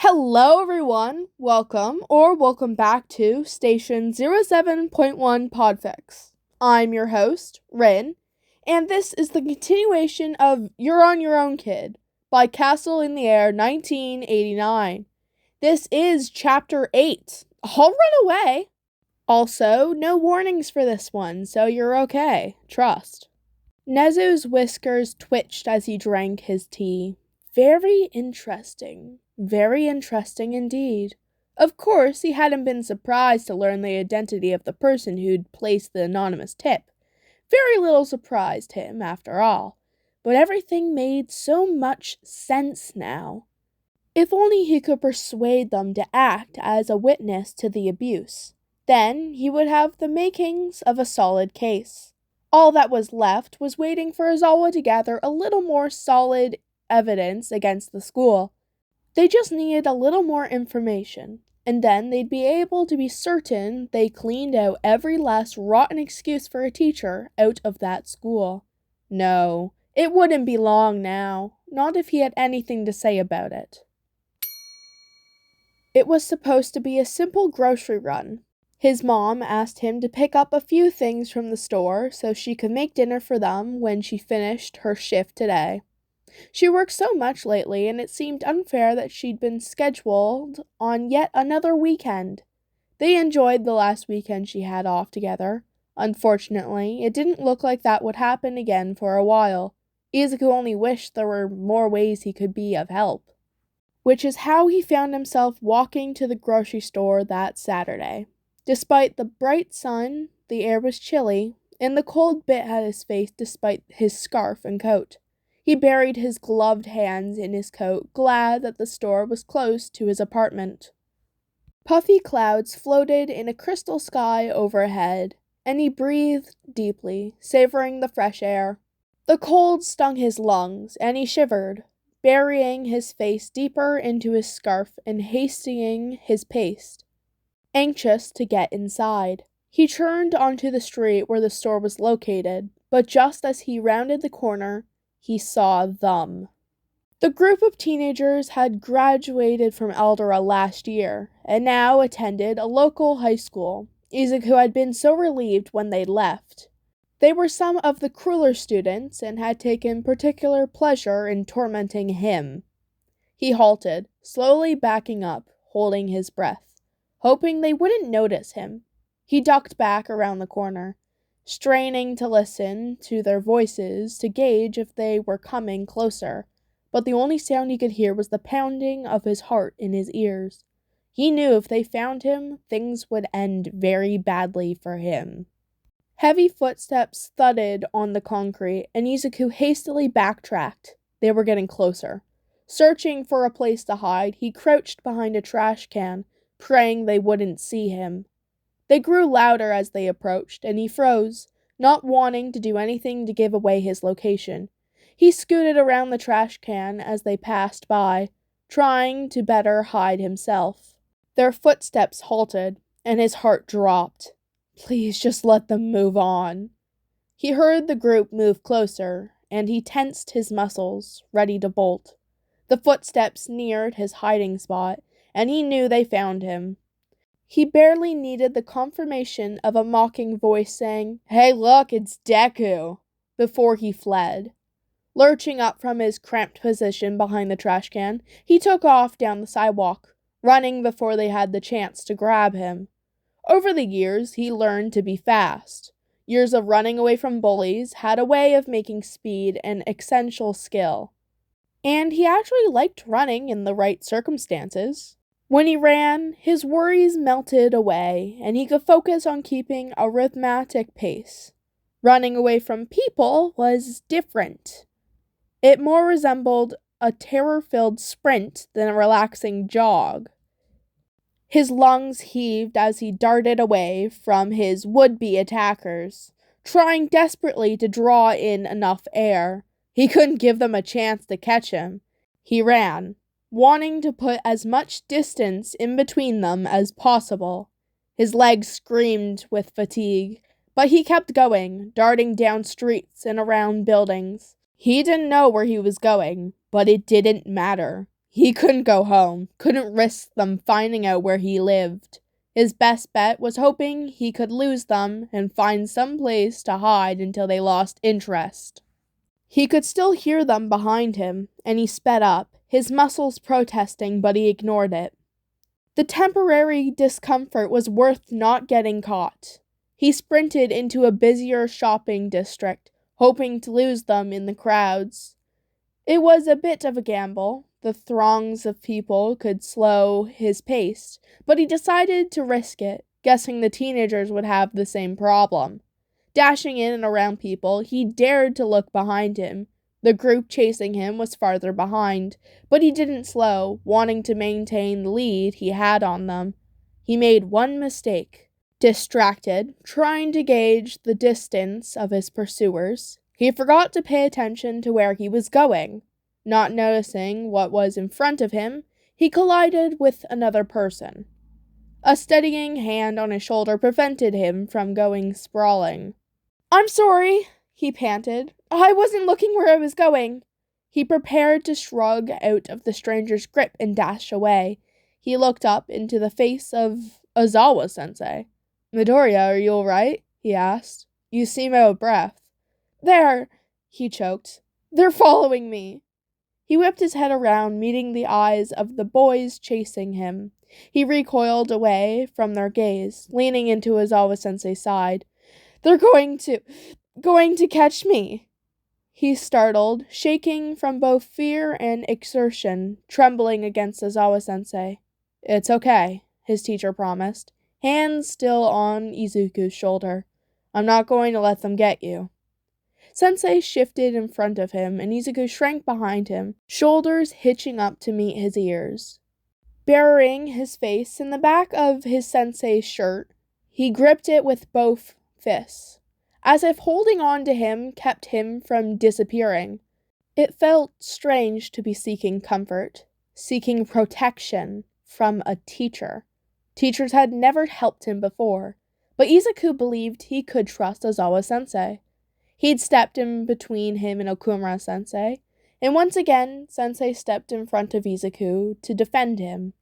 Hello everyone, welcome back to Station 07.1 Podfix. I'm your host, Rin, and this is the continuation of You're on Your Own Kid by CastleintheAir1989. This is Chapter 8, I'll Run Away. Also, no warnings for this one, so you're okay, trust. Nezu's whiskers twitched as he drank his tea. Very interesting indeed. Of course, he hadn't been surprised to learn the identity of the person who'd placed the anonymous tip. Very little surprised him, after all. But everything made so much sense now. If only he could persuade them to act as a witness to the abuse. Then he would have the makings of a solid case. All that was left was waiting for Izawa to gather a little more solid evidence against the school. They just needed a little more information, and then they'd be able to be certain they cleaned out every last rotten excuse for a teacher out of that school. No, it wouldn't be long now, not if he had anything to say about it. It was supposed to be a simple grocery run. His mom asked him to pick up a few things from the store so she could make dinner for them when she finished her shift today. She worked so much lately, and it seemed unfair that she'd been scheduled on yet another weekend. They enjoyed the last weekend she had off together. Unfortunately, it didn't look like that would happen again for a while. Izuku only wished there were more ways he could be of help. Which is how he found himself walking to the grocery store that Saturday. Despite the bright sun, the air was chilly, and the cold bit at his face despite his scarf and coat. He buried his gloved hands in his coat, glad that the store was close to his apartment. Puffy clouds floated in a crystal sky overhead, and he breathed deeply, savoring the fresh air. The cold stung his lungs, and he shivered, burying his face deeper into his scarf and hastening his pace, anxious to get inside. He turned onto the street where the store was located, but just as he rounded the corner, he saw them. The group of teenagers had graduated from Eldora last year, and now attended a local high school. Izuku had been so relieved when they left. They were some of the crueler students, and had taken particular pleasure in tormenting him. He halted, slowly backing up, holding his breath, hoping they wouldn't notice him. He ducked back around the corner, straining to listen to their voices to gauge if they were coming closer, but the only sound he could hear was the pounding of his heart in his ears. He knew if they found him, things would end very badly for him. Heavy footsteps thudded on the concrete, and Izuku hastily backtracked. They were getting closer. Searching for a place to hide, he crouched behind a trash can, praying they wouldn't see him. They grew louder as they approached, and he froze, not wanting to do anything to give away his location. He scooted around the trash can as they passed by, trying to better hide himself. Their footsteps halted, and his heart dropped. Please just let them move on. He heard the group move closer, and he tensed his muscles, ready to bolt. The footsteps neared his hiding spot, and he knew they found him. He barely needed the confirmation of a mocking voice saying, "Hey look, it's Deku," before he fled. Lurching up from his cramped position behind the trash can, he took off down the sidewalk, running before they had the chance to grab him. Over the years, he learned to be fast. Years of running away from bullies had a way of making speed an essential skill. And he actually liked running in the right circumstances. When he ran, his worries melted away, and he could focus on keeping a rhythmic pace. Running away from people was different. It more resembled a terror-filled sprint than a relaxing jog. His lungs heaved as he darted away from his would-be attackers, trying desperately to draw in enough air. He couldn't give them a chance to catch him. He ran, wanting to put as much distance in between them as possible. His legs screamed with fatigue, but he kept going, darting down streets and around buildings. He didn't know where he was going, but it didn't matter. He couldn't go home, couldn't risk them finding out where he lived. His best bet was hoping he could lose them and find some place to hide until they lost interest. He could still hear them behind him, and he sped up, his muscles protesting, but he ignored it. The temporary discomfort was worth not getting caught. He sprinted into a busier shopping district, hoping to lose them in the crowds. It was a bit of a gamble. The throngs of people could slow his pace, but he decided to risk it, guessing the teenagers would have the same problem. Dashing in and around people, he dared to look behind him. The group chasing him was farther behind, but he didn't slow, wanting to maintain the lead he had on them. He made one mistake. Distracted, trying to gauge the distance of his pursuers, he forgot to pay attention to where he was going. Not noticing what was in front of him, he collided with another person. A steadying hand on his shoulder prevented him from going sprawling. "I'm sorry," he panted. "I wasn't looking where I was going." He prepared to shrug out of the stranger's grip and dash away. He looked up into the face of Ozawa-sensei. "Midoriya, are you all right?" he asked. "You seem out of breath." "There," he choked. "They're following me." He whipped his head around, meeting the eyes of the boys chasing him. He recoiled away from their gaze, leaning into Ozawa-sensei's side. "They're going to catch me." He startled, shaking from both fear and exertion, trembling against Ozawa-sensei. "It's okay," his teacher promised, hands still on Izuku's shoulder. "I'm not going to let them get you." Sensei shifted in front of him, and Izuku shrank behind him, shoulders hitching up to meet his ears. Burying his face in the back of his sensei's shirt, he gripped it with both fists, as if holding on to him kept him from disappearing. It felt strange to be seeking comfort, seeking protection from a teacher. Teachers had never helped him before, but Izuku believed he could trust Ozawa-sensei. He'd stepped in between him and Okumura-sensei, and once again, Sensei stepped in front of Izuku to defend him.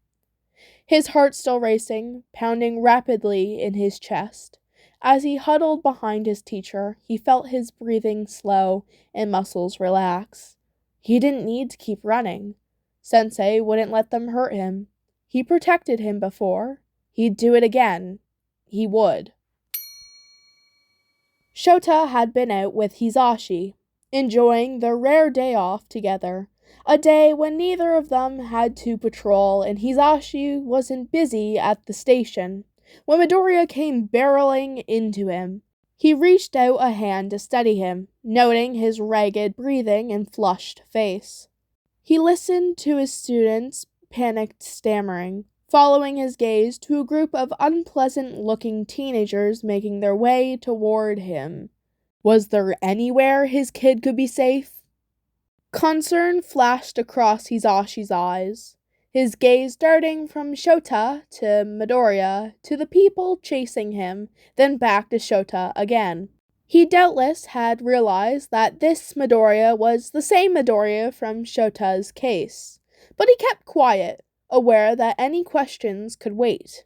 His heart still racing, pounding rapidly in his chest. As he huddled behind his teacher, he felt his breathing slow and muscles relax. He didn't need to keep running. Sensei wouldn't let them hurt him. He protected him before. He'd do it again. He would. Ch8 had been out with Hisashi, enjoying their rare day off together, a day when neither of them had to patrol and Hisashi wasn't busy at the station. When Midoriya came barreling into him, he reached out a hand to steady him, noting his ragged breathing and flushed face. He listened to his students' panicked stammering, following his gaze to a group of unpleasant-looking teenagers making their way toward him. Was there anywhere his kid could be safe? Concern flashed across Hisashi's eyes, his gaze darting from Ch8 to Midoriya to the people chasing him, then back to Ch8 again. He doubtless had realized that this Midoriya was the same Midoriya from Ch8's case, but he kept quiet, aware that any questions could wait.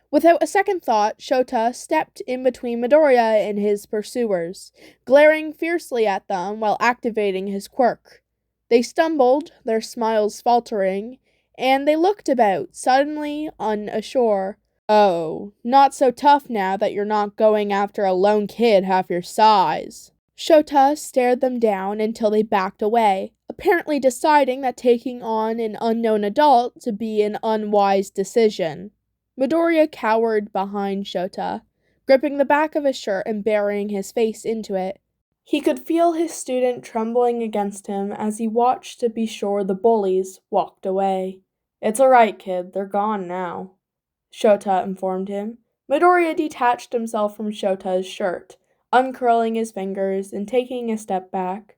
Without a second thought, Ch8 stepped in between Midoriya and his pursuers, glaring fiercely at them while activating his quirk. They stumbled, their smiles faltering, and they looked about, suddenly unsure. "Oh, not so tough now that you're not going after a lone kid half your size." Ch8 stared them down until they backed away, apparently deciding that taking on an unknown adult to be an unwise decision. Midoriya cowered behind Ch8, gripping the back of his shirt and burying his face into it. He could feel his student trembling against him as he watched to be sure the bullies walked away. "It's all right, kid. They're gone now," Ch8 informed him. Midoriya detached himself from Ch8's shirt, uncurling his fingers and taking a step back.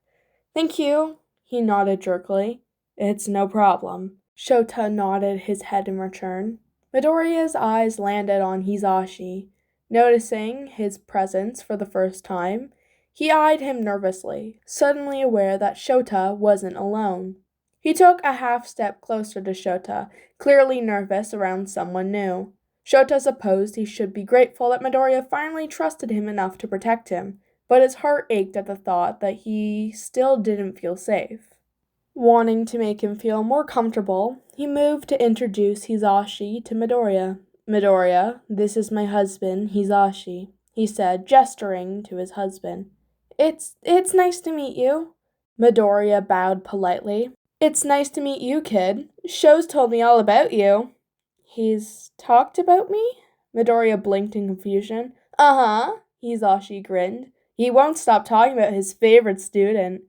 "Thank you," he nodded jerkily. "It's no problem." Ch8 nodded his head in return. Midoriya's eyes landed on Hisashi. Noticing his presence for the first time, he eyed him nervously, suddenly aware that Ch8 wasn't alone. He took a half step closer to Ch8, clearly nervous around someone new. Ch8 supposed he should be grateful that Midoriya finally trusted him enough to protect him, but his heart ached at the thought that he still didn't feel safe. Wanting to make him feel more comfortable, he moved to introduce Hisashi to Midoriya. "Midoriya, this is my husband, Hisashi," he said, gesturing to his husband. It's nice to meet you." Midoriya bowed politely. "It's nice to meet you, kid. Sho's told me all about you." "He's talked about me?" Midoriya blinked in confusion. "Uh-huh," Hisashi grinned. "He won't stop talking about his favorite student."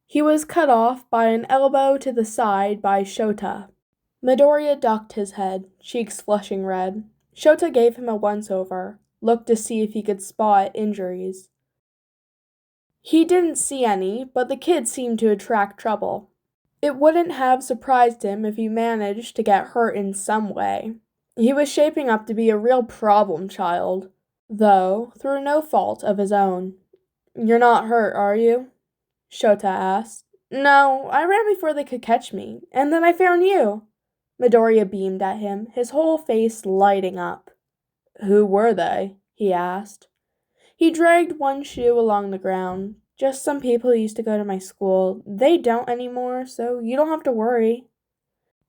He was cut off by an elbow to the side by Ch8. Midoriya ducked his head, cheeks flushing red. Ch8 gave him a once-over, looked to see if he could spot injuries. He didn't see any, but the kid seemed to attract trouble. It wouldn't have surprised him if he managed to get hurt in some way. He was shaping up to be a real problem child, though through no fault of his own. "You're not hurt, are you?" Ch8 asked. "No, I ran before they could catch me, and then I found you." Midoriya beamed at him, his whole face lighting up. "Who were they?" he asked. He dragged one shoe along the ground. "Just some people who used to go to my school. They don't anymore, so you don't have to worry."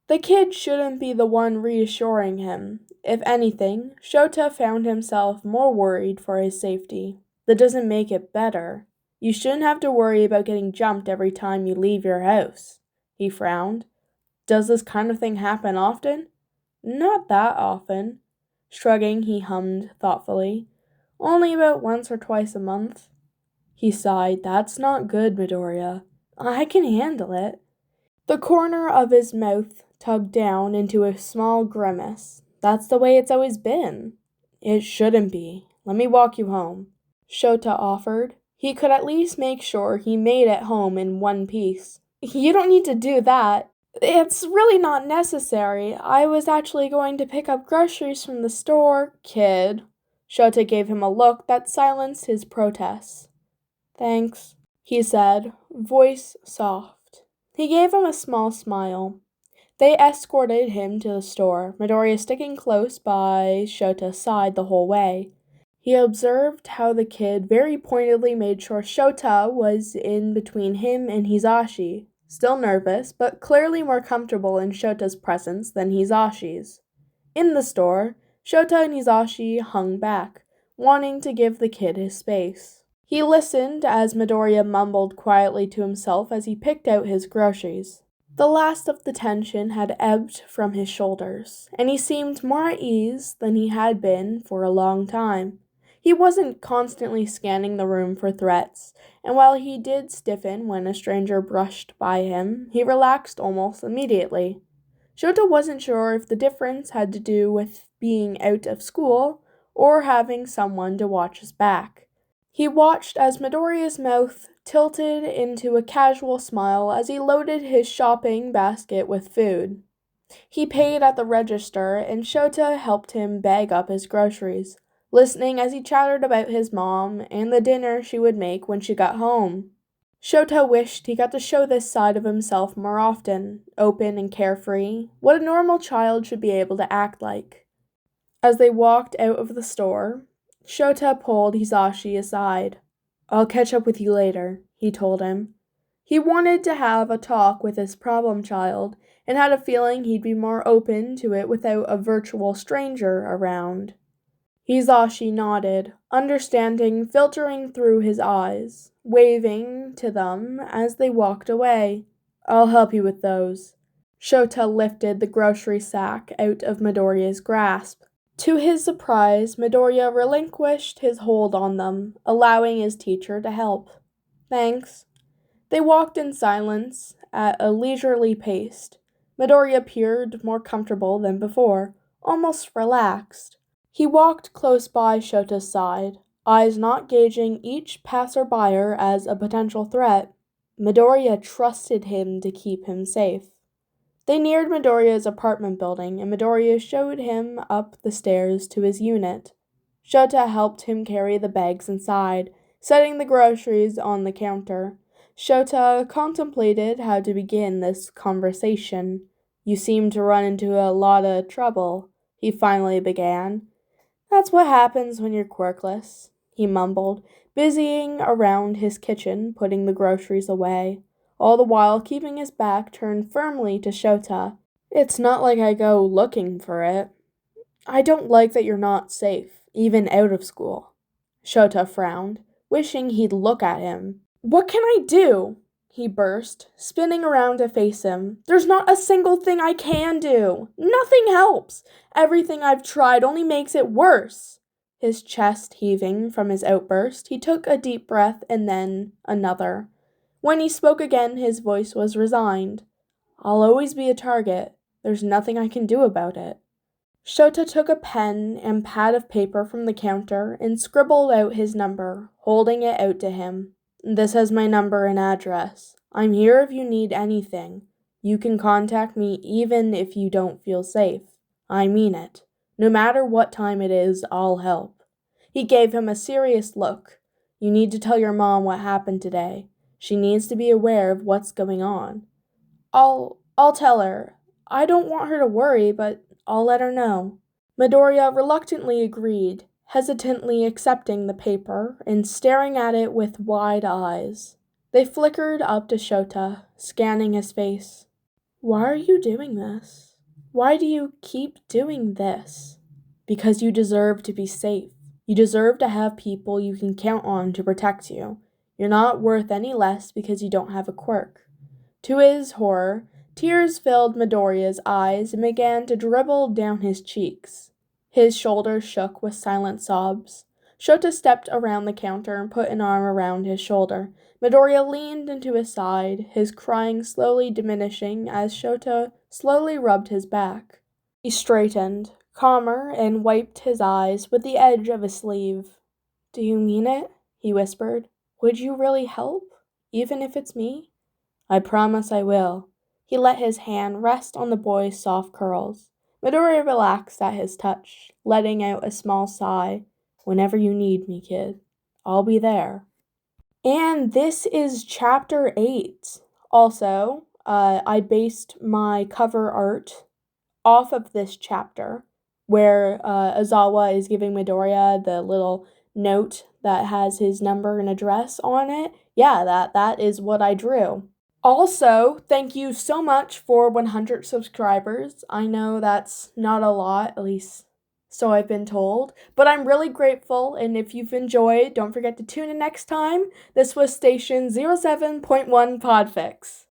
The kid shouldn't be the one reassuring him. If anything, Ch8 found himself more worried for his safety. That doesn't make it better. "You shouldn't have to worry about getting jumped every time you leave your house." He frowned. "Does this kind of thing happen often?" "Not that often." Shrugging, he hummed thoughtfully. "Only about once or twice a month." He sighed. "That's not good, Midoriya. I can handle it." The corner of his mouth tugged down into a small grimace. "That's the way it's always been." "It shouldn't be. Let me walk you home," Ch8 offered. He could at least make sure he made it home in one piece. "You don't need to do that. It's really not necessary. I was actually going to pick up groceries from the store." "Kid." Ch8 gave him a look that silenced his protests. "Thanks," he said, voice soft. He gave him a small smile. They escorted him to the store, Midoriya sticking close by Ch8's side the whole way. He observed how the kid very pointedly made sure Ch8 was in between him and Hisashi, still nervous, but clearly more comfortable in Ch8's presence than Hisashi's. In the store, Ch8 and Hisashi hung back, wanting to give the kid his space. He listened as Midoriya mumbled quietly to himself as he picked out his groceries. The last of the tension had ebbed from his shoulders, and he seemed more at ease than he had been for a long time. He wasn't constantly scanning the room for threats, and while he did stiffen when a stranger brushed by him, he relaxed almost immediately. Ch8 wasn't sure if the difference had to do with being out of school or having someone to watch his back. He watched as Midoriya's mouth tilted into a casual smile as he loaded his shopping basket with food. He paid at the register, and Ch8 helped him bag up his groceries, listening as he chattered about his mom and the dinner she would make when she got home. Ch8 wished he got to show this side of himself more often, open and carefree, what a normal child should be able to act like. As they walked out of the store, Ch8 pulled Hisashi aside. "I'll catch up with you later," he told him. He wanted to have a talk with his problem child, and had a feeling he'd be more open to it without a virtual stranger around. Hisashi nodded, understanding filtering through his eyes, waving to them as they walked away. "I'll help you with those." Ch8 lifted the grocery sack out of Midoriya's grasp. To his surprise, Midoriya relinquished his hold on them, allowing his teacher to help. "Thanks." They walked in silence, at a leisurely pace. Midoriya appeared more comfortable than before, almost relaxed. He walked close by Ch8's side, eyes not gauging each passerby as a potential threat. Midoriya trusted him to keep him safe. They neared Midoriya's apartment building, and Midoriya showed him up the stairs to his unit. Ch8 helped him carry the bags inside, setting the groceries on the counter. Shota contemplated how to begin this conversation. You seem to run into a lot of trouble, he finally began. That's what happens when you're quirkless, he mumbled, busying around his kitchen, putting the groceries away, all the while keeping his back turned firmly to Shota. It's not like I go looking for it. I don't like that you're not safe, even out of school. Shota frowned, wishing he'd look at him. What can I do? He burst, spinning around to face him. There's not a single thing I can do. Nothing helps. Everything I've tried only makes it worse. His chest heaving from his outburst, he took a deep breath and then another. When he spoke again, his voice was resigned. I'll always be a target. There's nothing I can do about it. Shota took a pen and pad of paper from the counter and scribbled out his number, holding it out to him. This has my number and address. I'm here if you need anything. You can contact me even if you don't feel safe. I mean it. No matter what time it is, I'll help. He gave him a serious look. You need to tell your mom what happened today. She needs to be aware of what's going on. I'll tell her. I don't want her to worry, but I'll let her know. Midoriya reluctantly agreed, hesitantly accepting the paper and staring at it with wide eyes. They flickered up to Shota, scanning his face. Why are you doing this? Why do you keep doing this? Because you deserve to be safe. You deserve to have people you can count on to protect you. You're not worth any less because you don't have a quirk. To his horror, tears filled Midoriya's eyes and began to dribble down his cheeks. His shoulders shook with silent sobs. Shota stepped around the counter and put an arm around his shoulder. Midoriya leaned into his side, his crying slowly diminishing as Shota slowly rubbed his back. He straightened, calmer, and wiped his eyes with the edge of his sleeve. Do you mean it? He whispered. Would you really help, even if it's me? I promise I will. He let his hand rest on the boy's soft curls. Midoriya relaxed at his touch, letting out a small sigh. Whenever you need me, kid, I'll be there. And this is Chapter 8. Also, I based my cover art off of this chapter, where Ozawa is giving Midoriya the little note that has his number and address on it. Yeah, that is what I drew. Also, thank you so much for 100 subscribers. I know that's not a lot, at least so I've been told, but I'm really grateful, and if you've enjoyed, don't forget to tune in next time. This was Station 07.1 Podfix.